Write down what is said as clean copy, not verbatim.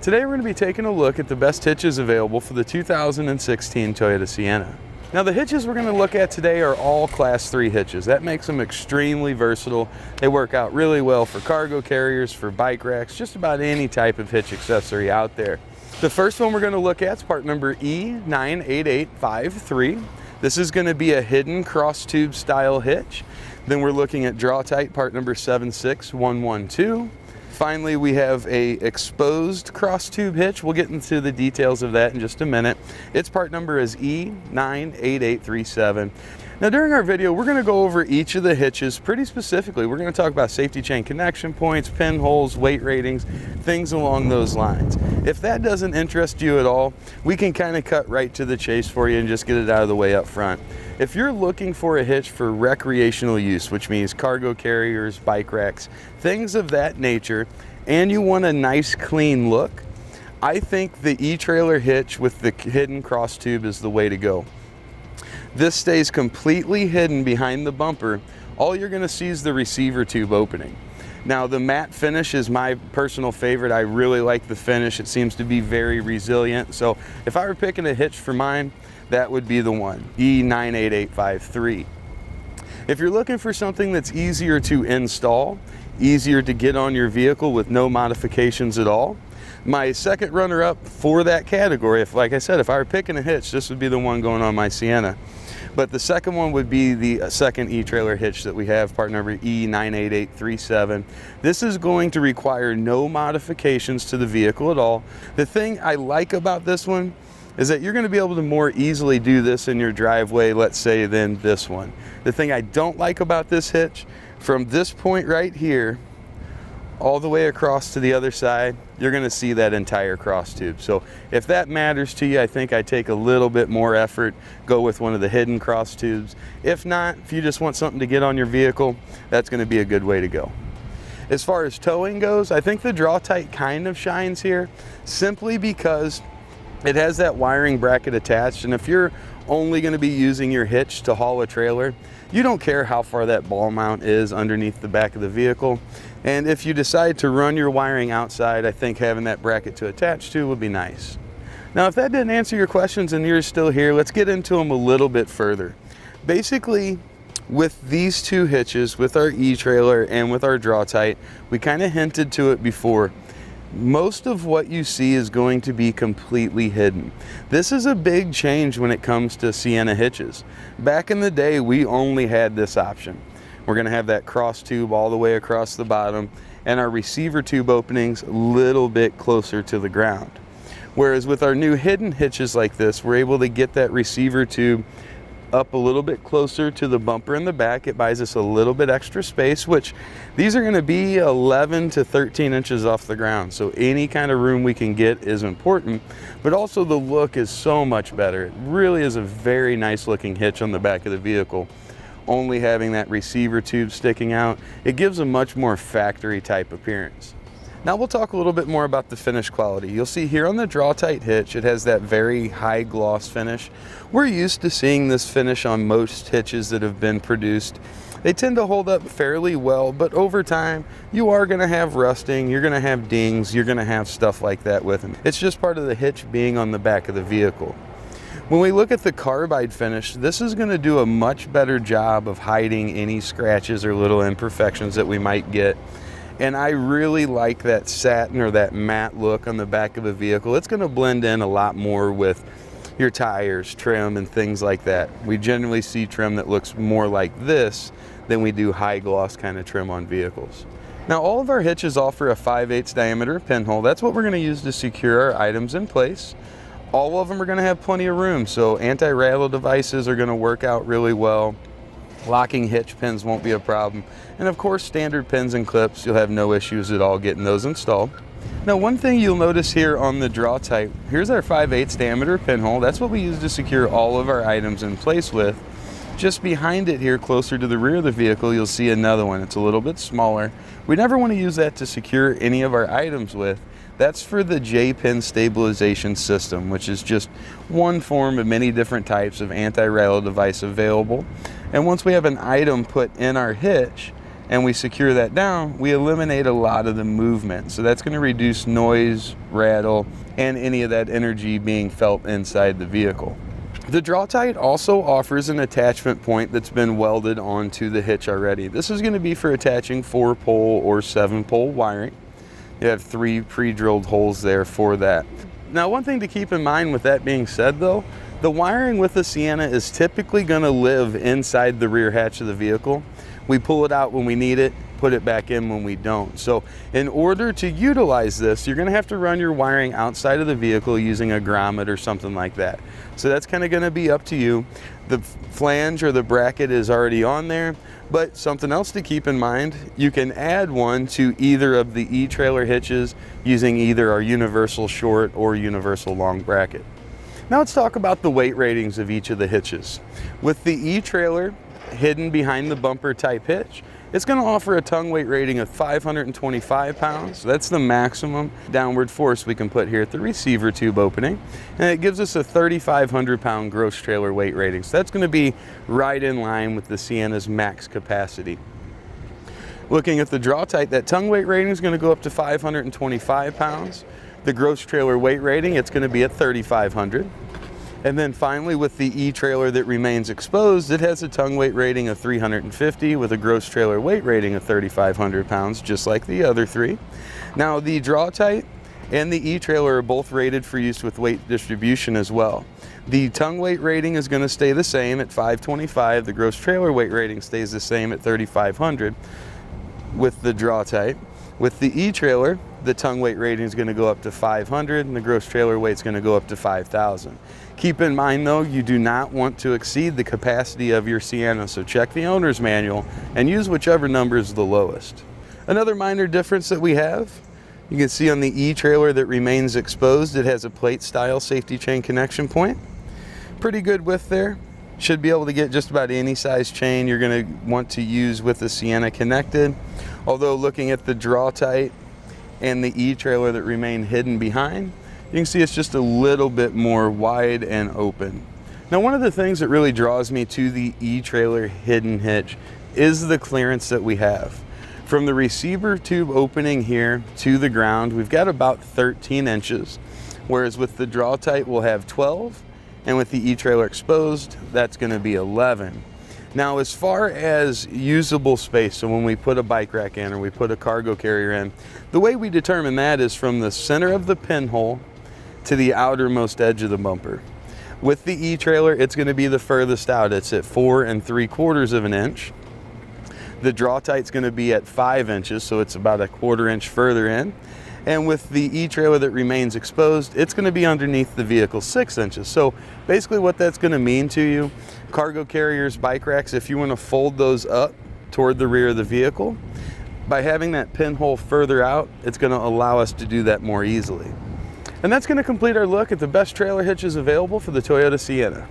Today we're going to be taking a look at the best hitches available for the 2016 Toyota Sienna. Now the hitches we're going to look at today are all Class 3 hitches. That makes them extremely versatile. They work out really well for cargo carriers, for bike racks, just about any type of hitch accessory out there. The first one we're going to look at is part number E98853. This is going to be a hidden cross-tube-style hitch. Then we're looking at Draw-Tite part number 76112. Finally, we have a exposed cross tube hitch. We'll get into the details of that in just a minute. Its part number is E98837. Now during our video, we're going to go over each of the hitches pretty specifically. We're going to talk about safety chain connection points, pinholes, weight ratings, things along those lines. If that doesn't interest you at all, we can kind of cut right to the chase for you and just get it out of the way up front. If you're looking for a hitch for recreational use, which means cargo carriers, bike racks, things of that nature, and you want a nice clean look, I think the etrailer hitch with the hidden cross tube is the way to go. This stays completely hidden behind the bumper. All you're going to see is the receiver tube opening. Now the matte finish is my personal favorite. I really like the finish. It seems to be very resilient. So if I were picking a hitch for mine, that would be the one, E98853. If you're looking for something that's easier to install, easier to get on your vehicle with no modifications at all, my second runner-up for that category, like I said, if I were picking a hitch, this would be the one going on my Sienna. But the second one would be the second e-trailer hitch that we have, part number E98837. This is going to require no modifications to the vehicle at all. The thing I like about this one is that you're going to be able to more easily do this in your driveway, let's say, than this one. The thing I don't like about this hitch, from this point right here, all the way across to the other side, you're going to see that entire cross tube. So if that matters to you, I think I take a little bit more effort, go with one of the hidden cross tubes. If not, if you just want something to get on your vehicle, that's going to be a good way to go. As far as towing goes, I think the Draw-Tite kind of shines here simply because it has that wiring bracket attached, and if you're only going to be using your hitch to haul a trailer, you don't care how far that ball mount is underneath the back of the vehicle. And if you decide to run your wiring outside, I think having that bracket to attach to would be nice. Now, if that didn't answer your questions and you're still here, let's get into them a little bit further. Basically, with these two hitches, with our e-trailer and with our Draw-Tite, we kind of hinted to it before. Most of what you see is going to be completely hidden. This is a big change when it comes to Sienna hitches. Back in the day, we only had this option. We're going to have that cross tube all the way across the bottom and our receiver tube openings a little bit closer to the ground. Whereas with our new hidden hitches like this, we're able to get that receiver tube up a little bit closer to the bumper in the back. It buys us a little bit extra space, which these are going to be 11 to 13 inches off the ground. So any kind of room we can get is important, but also the look is so much better. It really is a very nice looking hitch on the back of the vehicle. Only having that receiver tube sticking out, it gives a much more factory type appearance. Now we'll talk a little bit more about the finish quality. You'll see here on the Draw-Tite hitch, it has that very high gloss finish. We're used to seeing this finish on most hitches that have been produced. They tend to hold up fairly well, but over time, you are gonna have rusting, you're gonna have dings, you're gonna have stuff like that with them. It's just part of the hitch being on the back of the vehicle. When we look at the carbide finish, this is going to do a much better job of hiding any scratches or little imperfections that we might get. And I really like that satin or that matte look on the back of a vehicle. It's going to blend in a lot more with your tires, trim, and things like that. We generally see trim that looks more like this than we do high gloss kind of trim on vehicles. Now all of our hitches offer a 5/8 diameter pinhole. That's what we're going to use to secure our items in place. All of them are going to have plenty of room, so anti-rattle devices are going to work out really well. Locking hitch pins won't be a problem. And of course, standard pins and clips, you'll have no issues at all getting those installed. Now, one thing you'll notice here on the Draw-Tite, here's our 5/8 diameter pinhole. That's what we use to secure all of our items in place with. Just behind it here, closer to the rear of the vehicle, you'll see another one. It's a little bit smaller. We never want to use that to secure any of our items with. That's for the J-pin stabilization system, which is just one form of many different types of anti-rattle device available. And once we have an item put in our hitch, and we secure that down, we eliminate a lot of the movement. So that's going to reduce noise, rattle, and any of that energy being felt inside the vehicle. The Draw-Tite also offers an attachment point that's been welded onto the hitch already. This is going to be for attaching 4-pole or 7-pole wiring. You have 3 pre-drilled holes there for that. Now, one thing to keep in mind with that being said though, the wiring with the Sienna is typically going to live inside the rear hatch of the vehicle. We pull it out when we need it, put it back in when we don't. So in order to utilize this, you're going to have to run your wiring outside of the vehicle using a grommet or something like that. So that's kind of going to be up to you. The flange or the bracket is already on there, but something else to keep in mind, you can add one to either of the e-trailer hitches using either our universal short or universal long bracket. Now let's talk about the weight ratings of each of the hitches. With the e-trailer hidden behind the bumper type hitch, it's going to offer a tongue weight rating of 525 pounds. That's the maximum downward force we can put here at the receiver tube opening. And it gives us a 3,500 pound gross trailer weight rating. So that's going to be right in line with the Sienna's max capacity. Looking at the Draw-Tite, that tongue weight rating is going to go up to 525 pounds. The gross trailer weight rating, it's going to be at 3,500. And then finally, with the e-trailer that remains exposed, it has a tongue weight rating of 350 with a gross trailer weight rating of 3,500 pounds, just like the other 3. Now, the Draw-Tite and the e-trailer are both rated for use with weight distribution as well. The tongue weight rating is going to stay the same at 525. The gross trailer weight rating stays the same at 3,500 with the Draw-Tite. With the e-trailer, the tongue weight rating is going to go up to 500 and the gross trailer weight is going to go up to 5,000. Keep in mind though, you do not want to exceed the capacity of your Sienna, so check the owner's manual and use whichever number is the lowest. Another minor difference that we have, you can see on the e-trailer that remains exposed, it has a plate style safety chain connection point. Pretty good width there. Should be able to get just about any size chain you're going to want to use with the Sienna connected. Although looking at the Draw-Tite and the e-trailer that remain hidden behind, you can see it's just a little bit more wide and open. Now, one of the things that really draws me to the e-trailer hidden hitch is the clearance that we have. From the receiver tube opening here to the ground, we've got about 13 inches, whereas with the Draw-Tite we'll have 12, and with the e-trailer exposed, that's going to be 11. Now, as far as usable space, so when we put a bike rack in or we put a cargo carrier in, the way we determine that is from the center of the pinhole to the outermost edge of the bumper. With the e-trailer, it's going to be the furthest out. It's at 4 3/4 of an inch. The Draw-Tite's going to be at 5 inches, so it's about a 1/4 inch further in. And with the e-trailer that remains exposed, it's going to be underneath the vehicle 6 inches. So basically what that's going to mean to you, cargo carriers, bike racks, if you want to fold those up toward the rear of the vehicle, by having that pinhole further out, it's going to allow us to do that more easily. And that's going to complete our look at the best trailer hitches available for the Toyota Sienna.